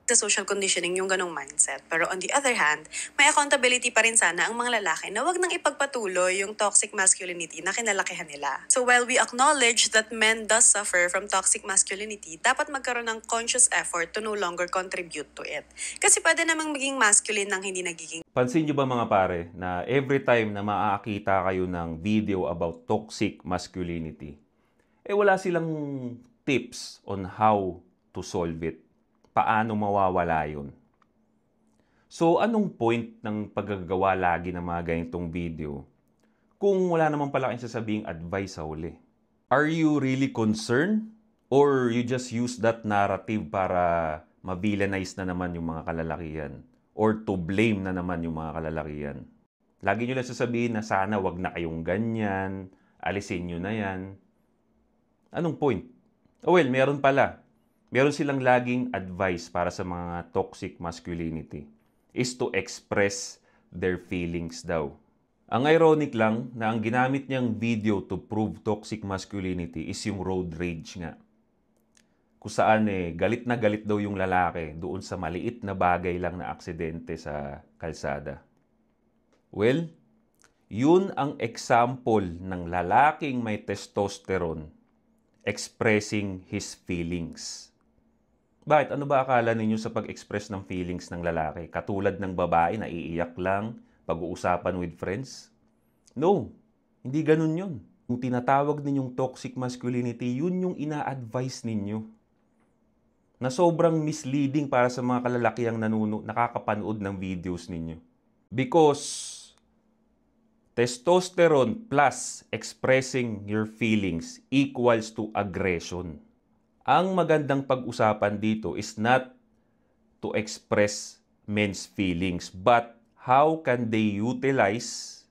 sa social conditioning yung ganong mindset. Pero on the other hand, may accountability pa rin sana ang mga lalaki na wag nang ipagpatuloy yung toxic masculinity na kinalakihan nila. So while we acknowledge that men does suffer from toxic masculinity, dapat magkaroon ng conscious effort to no longer contribute to it. Kasi pwede namang maging masculine nang hindi nagiging. Pansin nyo ba mga pare na every time na makakita kayo ng video about toxic masculinity, wala silang tips on how to solve it. Paano mawawala yun? So, anong point ng paggagawa lagi ng mga ganitong video kung wala naman pala kayong sasabing advice sa huli? Are you really concerned? Or you just use that narrative para ma-villainize na naman yung mga kalalakihan? Or to blame na naman yung mga kalalakihan? Lagi nyo lang sasabihin na sana wag na kayong ganyan, alisin nyo na yan. Anong point? Oh well, meron pala. Meron silang laging advice para sa mga toxic masculinity is to express their feelings daw. Ang ironic lang na ang ginamit niyang video to prove toxic masculinity is yung road rage nga. Kung saan galit na galit daw yung lalaki doon sa maliit na bagay lang na aksidente sa kalsada. Well, yun ang example ng lalaking may testosterone expressing his feelings. Bakit? Ano ba akala ninyo sa pag-express ng feelings ng lalaki? Katulad ng babae na iiyak lang, pag-uusapan with friends? No, hindi ganun yun. Yung tinatawag ninyong toxic masculinity, yun yung ina-advise ninyo. Na sobrang misleading para sa mga kalalakihang nakakapanood ng videos ninyo. Because testosterone plus expressing your feelings equals to aggression. Ang magandang pag-usapan dito is not to express men's feelings, but how can they utilize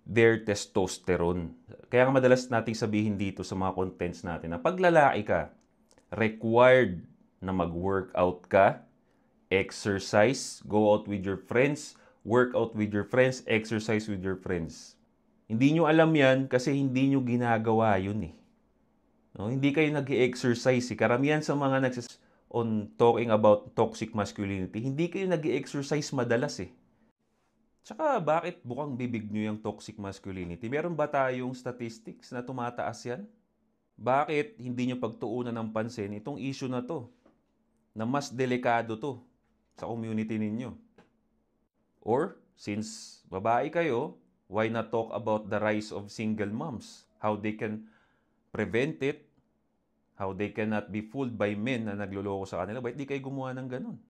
their testosterone. Kaya nga madalas nating sabihin dito sa mga contents natin na pag lalaki ka, required na mag-workout ka, exercise, go out with your friends, work out with your friends, exercise with your friends. Hindi nyo alam yan kasi hindi nyo ginagawa yun eh. No, hindi kayo nag-exercise. Karamihan sa mga on talking about toxic masculinity, hindi kayo nag-exercise madalas eh. Tsaka bakit bukang bibig nyo yung toxic masculinity? Meron ba tayong statistics na tumataas yan? Bakit hindi nyo pagtuunan ng pansin itong issue na to? Na mas delikado to sa community ninyo. Or, since babae kayo, why not talk about the rise of single moms? How they can prevent it? How they cannot be fooled by men na nagluloko sa kanila? Bakit di kayo gumawa ng ganun?